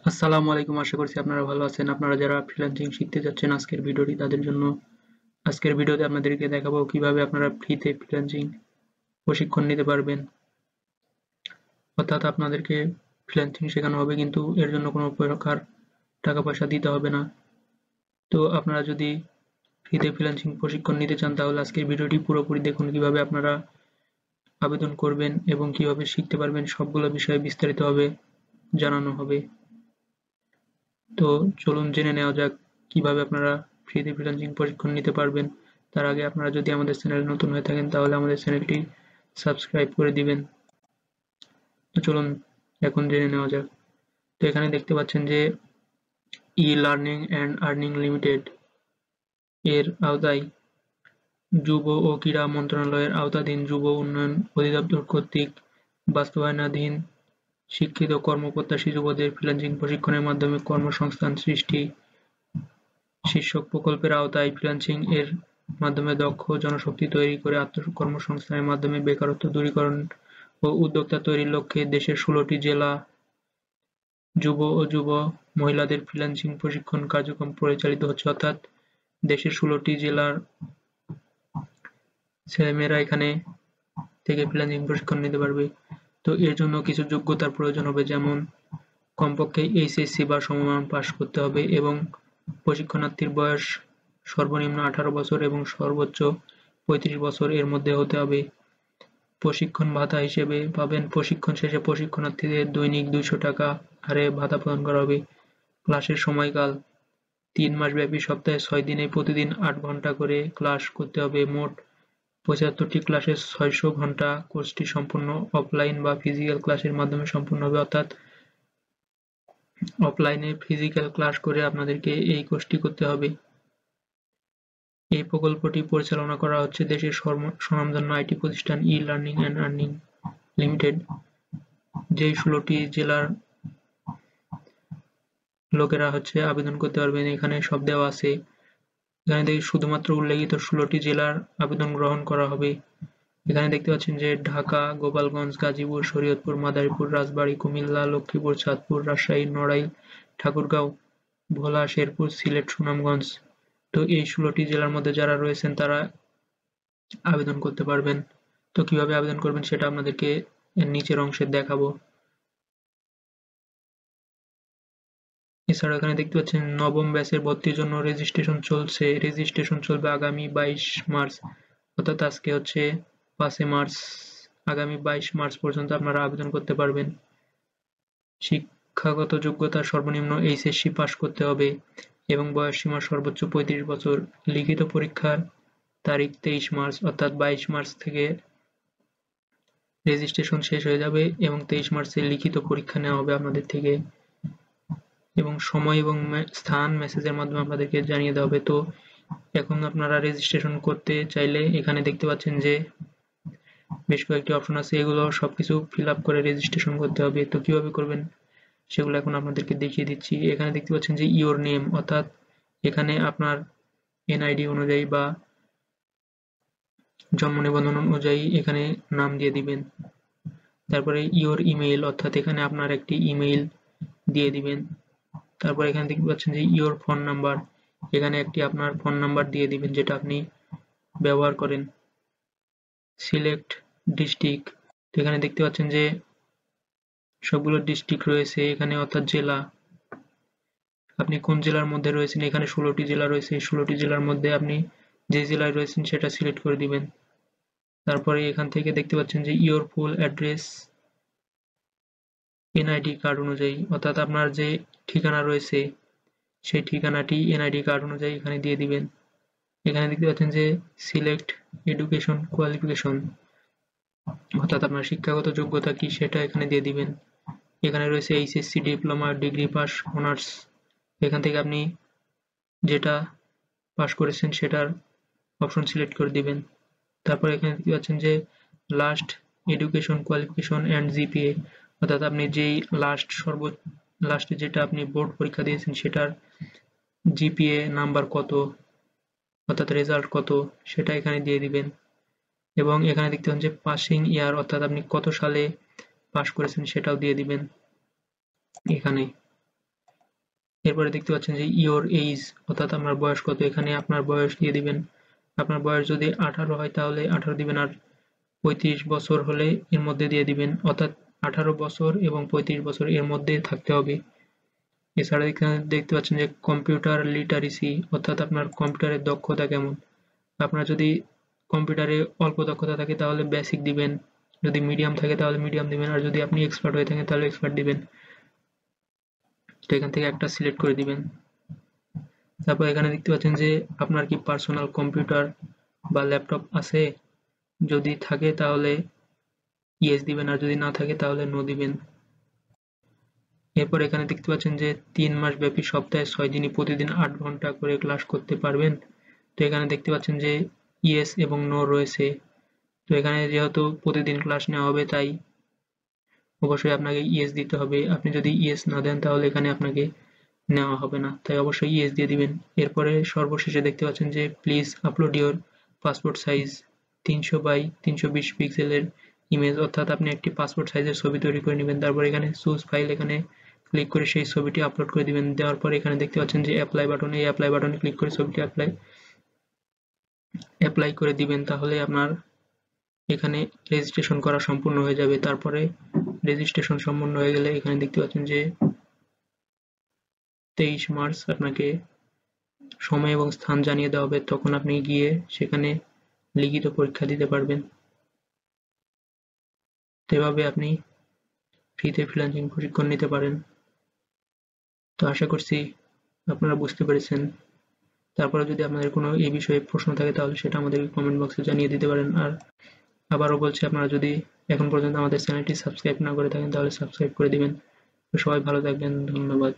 আসসালামু আলাইকুম। আশা করছি আপনারা ভালো আছেন। আপনারা যারা ফ্রিল্যান্সিং শিখতে যাচ্ছেন আজকের ভিডিওটি তাদের জন্য। আজকের ভিডিওতে আপনাদেরকে দেখাবো কিভাবে আপনারা ফ্রিতে ফ্রিল্যান্সিং প্রশিক্ষণ নিতে পারবেন। অর্থাৎ আপনাদেরকে ফ্রিল্যান্সিং শেখানো হবে কিন্তু এর জন্য কোনো প্রকার টাকা পয়সা দিতে হবে না। তো আপনারা যদি ফ্রিতে ফ্রিল্যান্সিং প্রশিক্ষণ নিতে চান তাহলে আজকের ভিডিওটি পুরোপুরি দেখুন কিভাবে আপনারা আবেদন করবেন এবং কিভাবে শিখতে পারবেন সবগুলো বিষয়ে বিস্তারিতভাবে জানানো হবে। তো চলুন জেনে নেওয়া যাক কিভাবে আপনারা ফ্রিতে ফ্রিল্যান্সিং প্রশিক্ষণ নিতে পারবেন। তার আগে আপনারা যদি আমাদের চ্যানেলে নতুন হয়ে থাকেন তাহলে আমাদের চ্যানেলটি সাবস্ক্রাইব করে দিবেন। তো চলুন এখন জেনে নেওয়া যাক। তো এখানে দেখতে পাচ্ছেন যে ই-লার্নিং অ্যান্ড আর্নিং লিমিটেড এর আওতায় যুব ও ক্রীড়া মন্ত্রণালয়ের আওতাধীন যুব উন্নয়ন অধিদপ্তর কর্তৃক বাস্তবায়নাধীন শিক্ষিত কর্মপ্রত্যাশী যুবদের ফ্রিল্যান্সিং প্রশিক্ষণের মাধ্যমে কর্মসংস্থান সৃষ্টি শীর্ষক প্রকল্পের আওতায় ফ্রিল্যান্সিং এর মাধ্যমে দক্ষ জনশক্তি তৈরি করে আত্মকর্মসংস্থানের মাধ্যমে বেকারত্ব দূরীকরণ ও উদ্যোক্তা তৈরির লক্ষ্যে দেশের ১৬টি জেলা যুব ও যুব মহিলাদের ফ্রিল্যান্সিং প্রশিক্ষণ কার্যক্রম পরিচালিত হচ্ছে। অর্থাৎ দেশের ১৬টি জেলার ছেলেমেয়েরা এখানে থেকে ফ্রিল্যান্সিং প্রশিক্ষণ নিতে পারবে। তো এর জন্য কিছু যোগ্যতার প্রয়োজন হবে, যেমন কমপক্ষে এইচএসসি বা সমমান পাস করতে হবে এবং প্রশিক্ষণার্থীর বয়স সর্বনিম্ন ১৮ বছর এবং সর্বোচ্চ ৩৫ বছর এর মধ্যে হতে হবে। প্রশিক্ষণ ভাতা হিসেবে পাবেন প্রশিক্ষণ শেষে প্রশিক্ষণার্থীদের দৈনিক ২০০ টাকা হারে ভাতা প্রদান করা হবে। ক্লাসের সময়কাল ৩ মাসব্যাপী সপ্তাহে ৬ দিনে প্রতিদিন ৮ ঘন্টা করে ক্লাস করতে হবে। মোট ৭৫টি ক্লাসের ৬০০ ঘন্টা। কোর্সটি সম্পূর্ণ অফলাইন বা ফিজিক্যাল ক্লাসের মাধ্যমে সম্পূর্ণ হবে। অর্থাৎ অফলাইনে ফিজিক্যাল ক্লাস করে আপনাদেরকে এই কোর্সটি করতে হবে। এই প্রকল্পটি পরিচালনা করা হচ্ছে দেশের স্বনামধন্য আইটি প্রতিষ্ঠান ই-লার্নিং অ্যান্ড আর্নিং লিমিটেড, যেই ১৬টি জেলার লোকেরা আবেদন করতে পারবেন। এখানে সব দেওয়া আছে। এখানে দেখি শুধুমাত্র উল্লেখিত ১৬টি জেলার আবেদন গ্রহণ করা হবে। এখানে দেখতে পাচ্ছেন যে ঢাকা, গোপালগঞ্জ, গাজীপুর, শরীয়তপুর, মাদারীপুর, রাজবাড়ী, কুমিল্লা, লক্ষ্মীপুর, চাঁদপুর, রাজশাহী, নড়াইল, ঠাকুরগাঁও, ভোলা, শেরপুর, সিলেট, সুনামগঞ্জ। তো এই ১৬টি জেলার মধ্যে যারা রয়েছেন তারা আবেদন করতে পারবেন। তো কিভাবে আবেদন করবেন সেটা আপনাদেরকে এর নিচের অংশে দেখাবো। এছাড়াও এখানে দেখতে পাচ্ছেন নবম ব্যাচের ভর্তির জন্য রেজিস্ট্রেশন চলছে। রেজিস্ট্রেশন চলবে আগামী ২২ মার্চ, অর্থাৎ আজকে ৫ মার্চ। আগামী ২২ মার্চ পর্যন্ত আপনারা আবেদন করতে পারবেন। শিক্ষাগত যোগ্যতা সর্বনিম্ন এইচএসসি পাস করতে হবে এবং বয়সসীমা সর্বোচ্চ ৩৫ বছর। লিখিত পরীক্ষার তারিখ ২৩ মার্চ, অর্থাৎ ২২ মার্চ থেকে রেজিস্ট্রেশন শেষ হয়ে যাবে এবং ২৩ মার্চে লিখিত পরীক্ষা নেওয়া হবে আপনাদের থেকে এবং সময় এবং স্থান মেসেজের মাধ্যমে আপনাদেরকে জানিয়ে দেওয়া হবে। তো এখন আপনারা রেজিস্ট্রেশন করতে চাইলে এখানে দেখতে পাচ্ছেন যে বেশ কয়েকটি অপশন আছে, এগুলো সবকিছু ফিল আপ করে রেজিস্ট্রেশন করতে হবে। তো কিভাবে করবেন সেগুলো এখন আপনাদেরকে দেখিয়ে দিচ্ছি। এখানে দেখতে পাচ্ছেন যে ইওর নেম, অর্থাৎ এখানে আপনার এনআইডি অনুযায়ী বা জন্ম নিবন্ধন অনুযায়ী এখানে নাম দিয়ে দিবেন। তারপরে ইওর ইমেইল, অর্থাৎ এখানে আপনার একটি ইমেইল দিয়ে দিবেন। তারপর এখানে দেখতে পাচ্ছেন যে ইওর ফোন নাম্বার, এখানে একটি আপনার ফোন নাম্বার দিয়ে দিবেন যেটা আপনি ব্যবহার করেন। সিলেক্ট ডিস্ট্রিক্ট, তো এখানে দেখতে পাচ্ছেন যে সবগুলো ডিস্ট্রিক্ট রয়েছে এখানে, অর্থাৎ জেলা। আপনি কোন জেলার মধ্যে রয়েছেন, এখানে ১৬টি জেলা রয়েছে। ১৬টি জেলার মধ্যে আপনি যে জেলায় রয়েছেন সেটা সিলেক্ট করে দিবেন। তারপরে এখান থেকে দেখতে পাচ্ছেন যে your full address NID card অনুযায়ী, অর্থাৎ আপনার যে ঠিকানা রয়েছে সেই ঠিকানাটি এনআইডি কার্ড অনুযায়ী এখানে দিয়ে দিবেন। এখানে দেখতে পাচ্ছেন যে সিলেক্ট এডুকেশন কোয়ালিফিকেশন, অর্থাৎ আপনার শিক্ষাগত যোগ্যতা কি সেটা এখানে দিয়ে দিবেন। এখানে রয়েছে HSC, diploma, degree pass, honours. এখান থেকে আপনি যেটা পাস করেছেন সেটার অপশন সিলেক্ট করে দিবেন। তারপর এখানে দেখতে পাচ্ছেন যে last education qualification and GPA, অর্থাৎ আপনি যেই লাস্টে যেটা আপনি বোর্ড পরীক্ষা দিয়েছেন সেটার জিপিএ নাম্বার কত, অর্থাৎ রেজাল্ট কত সেটা এখানে দিয়ে দিবেন। এবং এখানে দেখতে পাচ্ছেন যে পাসিং ইয়ার, অর্থাৎ আপনি কত সালে পাস করেছেন সেটাও দিয়ে দিবেন এখানে। এরপরে দেখতে পাচ্ছেন যে ইওর এইজ, অর্থাৎ আপনার বয়স কত, এখানে আপনার বয়স দিয়ে দিবেন। আপনার বয়স যদি 18 হয় তাহলে 18 দিবেন, আর 35 বছর হলে এর মধ্যে দিয়ে দিবেন, অর্থাৎ 18 বছর এবং 35 বছর এর মধ্যে থাকতে হবে। এছাড়া এখানে দেখতে পাচ্ছেন যে কম্পিউটার লিটারেসি, অর্থাৎ আপনার কম্পিউটারের দক্ষতা কেমন। আপনার যদি কম্পিউটারে অল্প দক্ষতা থাকে তাহলে বেসিক দিবেন, যদি মিডিয়াম থাকে তাহলে মিডিয়াম দিবেন, আর যদি আপনি এক্সপার্ট হয়ে থাকেন তাহলে এক্সপার্ট দিবেন। তো এখান থেকে একটা সিলেক্ট করে দিবেন। তারপর এখানে দেখতে পাচ্ছেন যে আপনার কি পার্সোনাল কম্পিউটার বা ল্যাপটপ আছে, যদি থাকে তাহলে ইয়েস দিবেন, আর যদি না থাকে তাহলে নো দিবেন। এরপর এখানে দেখতে পাচ্ছেন যে 3 মাস ব্যাপী সপ্তাহে 6 দিনই প্রতিদিন 8 ঘন্টা করে ক্লাস করতে পারবেন। তো এখানে দেখতে পাচ্ছেন যে ইয়েস এবং নো রয়েছে। তো এখানে যেহেতু প্রতিদিন ক্লাস নেওয়া হবে তাই অবশ্যই আপনাকে ইয়েস দিতে হবে। আপনি যদি ইয়েস না দেন তাহলে এখানে আপনাকে নেওয়া হবে না, তাই অবশ্যই ইয়েস দিয়ে দিবেন। এরপরে সর্বশেষে দেখতে পাচ্ছেন যে please upload your passport size 300 by 320 পিক্সেলের ইমেজ, অর্থাৎ আপনি একটি পাসপোর্ট সাইজের ছবি তৈরি করে নেবেন। তারপর এখানে চুজ ফাইল, এখানে ক্লিক করে সেই ছবিটি আপলোড করে দিবেন। দেওয়ার পর এখানে দেখতে পাচ্ছেন যে অ্যাপ্লাই বাটন, এই অ্যাপ্লাই বাটনে ক্লিক করে ছবিটি অ্যাপ্লাই করে দিবেন। তাহলে আপনার এখানে রেজিস্ট্রেশন করা সম্পূর্ণ হয়ে যাবে। তারপরে রেজিস্ট্রেশন সম্পূর্ণ হয়ে গেলে এখানে দেখতে পাচ্ছেন যে 23 মার্চ আপনাকে সময় এবং স্থান জানিয়ে দেওয়া হবে, তখন আপনি গিয়ে সেখানে লিখিত পরীক্ষা দিতে পারবেন। তো এভাবে আপনি ফ্রিতে ফ্রিল্যান্সিং প্রশিক্ষণ নিতে পারেন। তো আশা করছি আপনারা বুঝতে পেরেছেন। তারপরে যদি আপনাদের কোনো এই বিষয়ে প্রশ্ন থাকে তাহলে সেটা আমাদেরকে কমেন্ট বক্সে জানিয়ে দিতে পারেন। আর আবারও বলছি, আপনারা যদি এখন পর্যন্ত আমাদের চ্যানেলটি সাবস্ক্রাইব না করে থাকেন তাহলে সাবস্ক্রাইব করে দিবেন। তো সবাই ভালো থাকবেন, ধন্যবাদ।